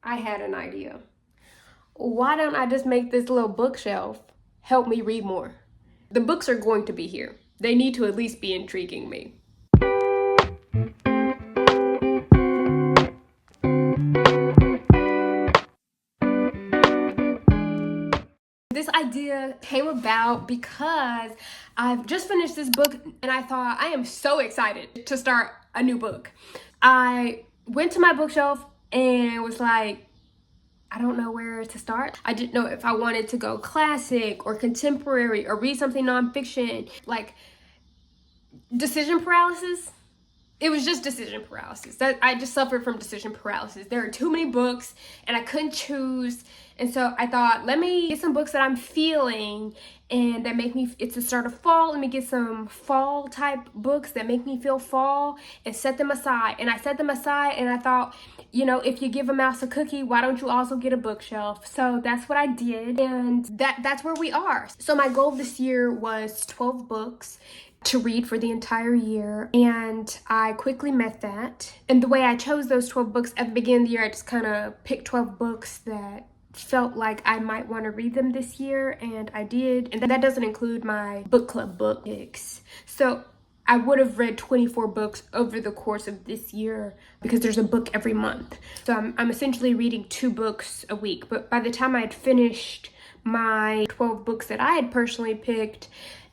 I had an idea. Why don't I just make this little bookshelf help me read more? The books are going to be here. They need to at least be intriguing me. This idea came about because I've just finished this book and I thought I am so excited to start a new book. I went to my bookshelf and was like, I don't know where to start. I didn't know if I wanted to go classic or contemporary or read something nonfiction. Like, decision paralysis. It was just decision paralysis. I just suffered from decision paralysis. There are too many books and I couldn't choose. And so I thought, let me get some books that I'm feeling and that make me, it's the start of fall. Let me get some fall type books that make me feel fall and set them aside. And I set them aside and I thought, you know, if you give a mouse a cookie, why don't you also get a bookshelf? So that's what I did. And that's where we are. So my goal this year was 12 books to read for the entire year, and I quickly met that. And the way I chose those 12 books at the beginning of the year, I just kind of picked 12 books that felt like I might want to read them this year, and I did. And that doesn't include my book club book picks. So I would have read 24 books over the course of this year because there's a book every month. So I'm essentially reading 2 books a week. But by the time I had finished my 12 books that I had personally picked,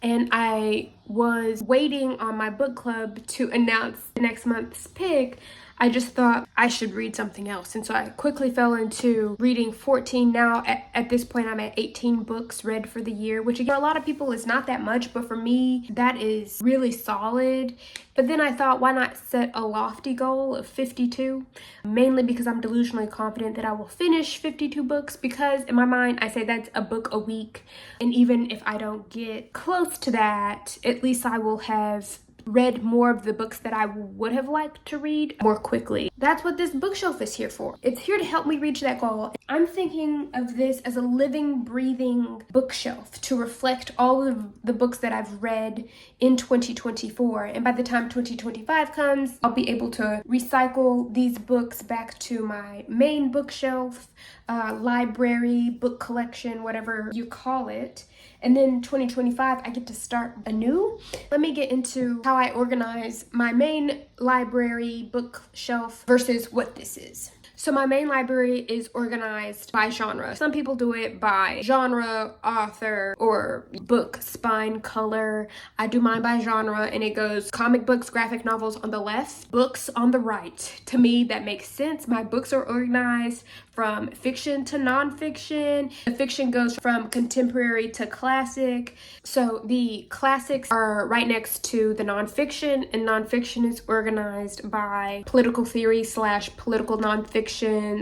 and I was waiting on my book club to announce next month's pick, I just thought I should read something else. And so I quickly fell into reading 14. Now, at this point, I'm at 18 books read for the year, which again, a lot of people is not that much, but for me, that is really solid. But then I thought, why not set a lofty goal of 52? Mainly because I'm delusionally confident that I will finish 52 books, because in my mind, I say that's a book a week. And even if I don't get close to that, at least I will have read more of the books that I would have liked to read more quickly. That's what this bookshelf is here for. It's here to help me reach that goal. I'm thinking of this as a living, breathing bookshelf to reflect all of the books that I've read in 2024. And by the time 2025 comes, I'll be able to recycle these books back to my main bookshelf, library, book collection, whatever you call it. And then 2025, I get to start anew. Let me get into how I organize my main library bookshelf versus what this is. So my main library is organized by genre. Some people do it by genre, author, or book spine color. I do mine by genre, and it goes comic books, graphic novels on the left, books on the right. To me, that makes sense. My books are organized from fiction to nonfiction. The fiction goes from contemporary to classic. So the classics are right next to the nonfiction, and nonfiction is organized by political theory / political nonfiction.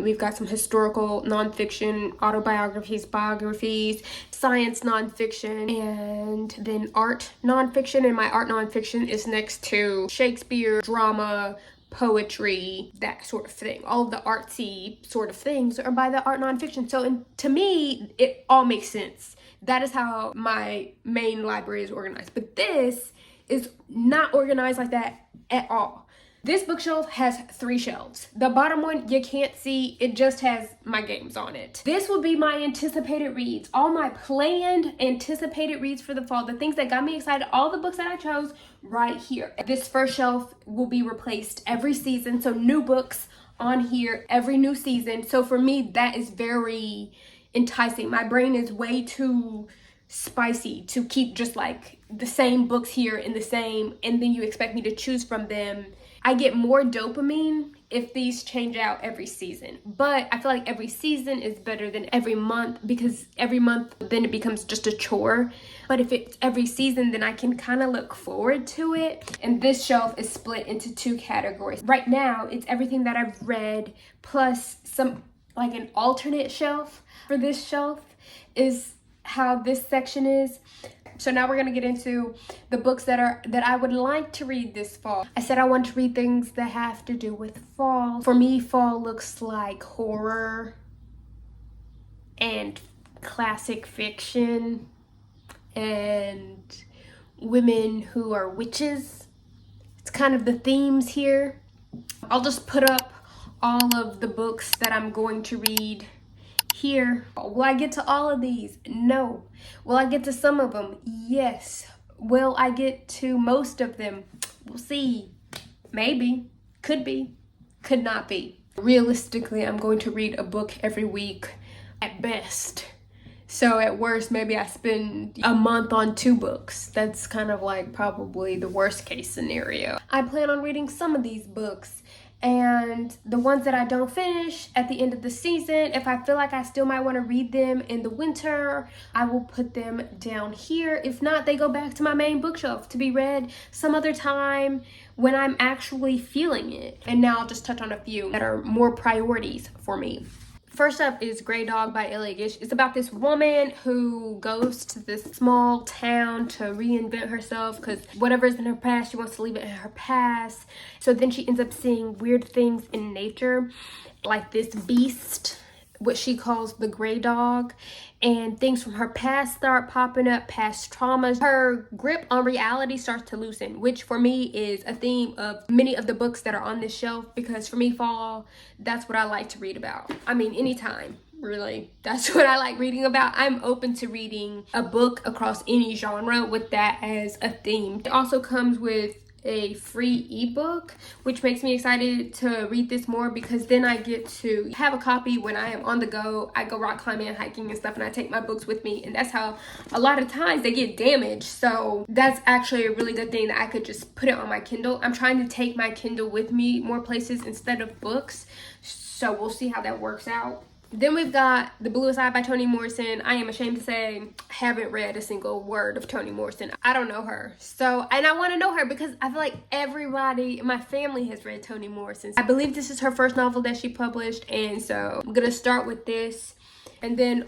We've got some historical nonfiction, autobiographies, biographies, science nonfiction, and then art nonfiction. And my art nonfiction is next to Shakespeare, drama, poetry, that sort of thing. All of the artsy sort of things are by the art nonfiction. So to me, it all makes sense. That is how my main library is organized. But this is not organized like that at all. This bookshelf has 3 shelves. The bottom one you can't see, it just has my games on it. This will be my anticipated reads, all my planned anticipated reads for the fall, the things that got me excited, all the books that I chose right here. This first shelf will be replaced every season, so new books on here every new season. So for me, that is very enticing. My brain is way too spicy to keep just like the same books here in the same, and then you expect me to choose from them. I get more dopamine if these change out every season, but I feel like every season is better than every month, because every month then it becomes just a chore. But if it's every season, then I can kind of look forward to it. And this shelf is split into 2 categories. Right now, it's everything that I've read plus some, like an alternate shelf for this shelf is how this section is. So now we're gonna get into the books that I would like to read this fall. I said I want to read things that have to do with fall. For me, fall looks like horror and classic fiction and women who are witches. It's kind of the themes here. I'll just put up all of the books that I'm going to read here. Will I get to all of these? No. Will I get to some of them? Yes. Will I get to most of them? We'll see. Maybe. Could be. Could not be. Realistically, I'm going to read a book every week at best. So at worst, maybe I spend a month on 2 books. That's kind of like probably the worst case scenario. I plan on reading some of these books, and the ones that I don't finish at the end of the season, if I feel like I still might want to read them in the winter, I will put them down here. If not, they go back to my main bookshelf to be read some other time when I'm actually feeling it. And now I'll just touch on a few that are more priorities for me. First up is Grey Dog by L.A. Gish. It's about this woman who goes to this small town to reinvent herself because whatever is in her past, she wants to leave it in her past. So then she ends up seeing weird things in nature, like this beast, what she calls the Grey Dog, and things from her past start popping up, past traumas. Her grip on reality starts to loosen, which for me is a theme of many of the books that are on this shelf, because for me, fall, that's what I like to read about. I mean, anytime, really. That's what I like reading about. I'm open to reading a book across any genre with that as a theme. It also comes with a free ebook, which makes me excited to read this more, because then I get to have a copy when I am on the go. I go rock climbing and hiking and stuff, and I take my books with me, and that's how a lot of times they get damaged. So that's actually a really good thing that I could just put it on my Kindle. I'm trying to take my Kindle with me more places instead of books, so we'll see how that works out. Then we've got The Bluest Eye by Toni Morrison. I am ashamed to say, haven't read a single word of Toni Morrison. I don't know her. And I want to know her because I feel like everybody in my family has read Toni Morrison. I believe this is her first novel that she published, and so I'm going to start with this. And then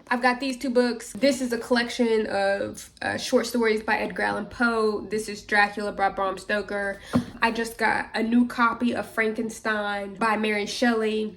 I've got these 2 books. This is a collection of short stories by Edgar Allan Poe. This is Dracula by Bram Stoker. I just got a new copy of Frankenstein by Mary Shelley.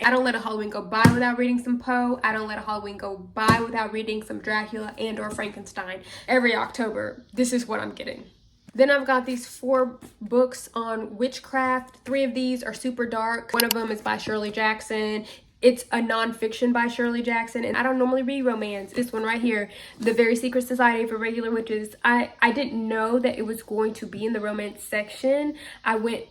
I don't let a Halloween go by without reading some Poe. I don't let a Halloween go by without reading some Dracula and or Frankenstein. Every October, this is what I'm getting. Then I've got these 4 books on witchcraft. 3 of these are super dark. One of them is by Shirley Jackson. It's a nonfiction by Shirley Jackson, and I don't normally read romance. This one right here, The Very Secret Society for Regular Witches, I didn't know that it was going to be in the romance section. I went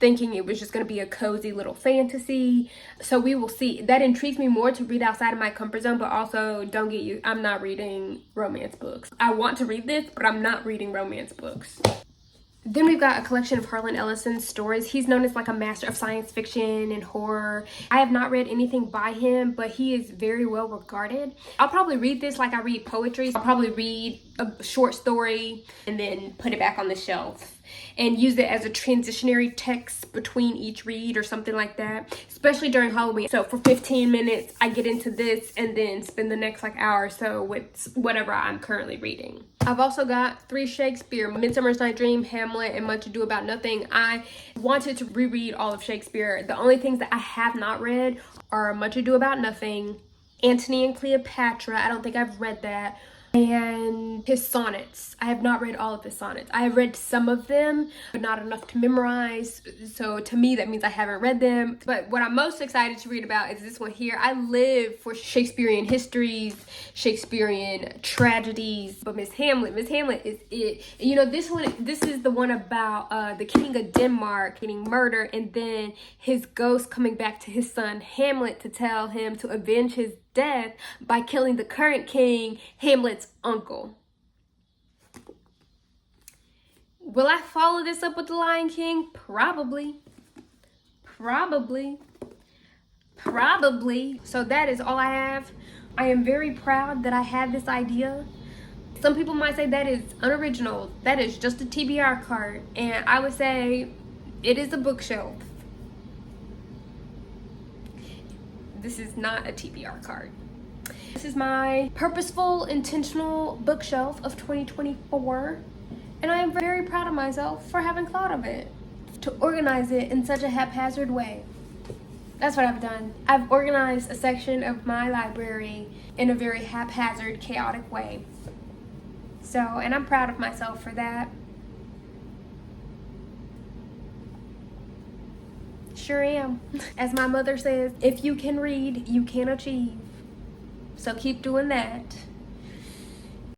thinking it was just going to be a cozy little fantasy. So we will see. That intrigues me more to read outside of my comfort zone, but also don't get you, I'm not reading romance books. I want to read this, but I'm not reading romance books. Then we've got a collection of Harlan Ellison's stories. He's known as like a master of science fiction and horror. I have not read anything by him, but he is very well regarded. I'll probably read this like I read poetry. I'll probably read a short story and then put it back on the shelf and use it as a transitionary text between each read or something like that, especially during Halloween. So for 15 minutes, I get into this and then spend the next like hour or so with whatever I'm currently reading. I've also got 3 Shakespeare: Midsummer's Night Dream, Hamlet, and Much Ado About Nothing. I wanted to reread all of Shakespeare. The only things that I have not read are Much Ado About Nothing, Antony and Cleopatra. I don't think I've read that. And his sonnets. I have not read all of his sonnets. I have read some of them, but not enough to memorize. So to me, that means I haven't read them. But what I'm most excited to read about is this one here. I live for Shakespearean histories, Shakespearean tragedies. But Miss Hamlet is it. And you know, this is the one about the King of Denmark getting murdered, and then his ghost coming back to his son Hamlet to tell him to avenge his death by killing the current king, Hamlet's uncle. Will I follow this up with The Lion King? Probably. So that is all I have. I am very proud that I had this idea. Some people might say that is unoriginal. That is just a TBR card. And I would say it is a bookshelf. This is not a TBR card. This is my purposeful, intentional bookshelf of 2024. And I am very proud of myself for having thought of it, to organize it in such a haphazard way. That's what I've done. I've organized a section of my library in a very haphazard, chaotic way. And I'm proud of myself for that. Sure am. As my mother says, if you can read, you can achieve. So keep doing that.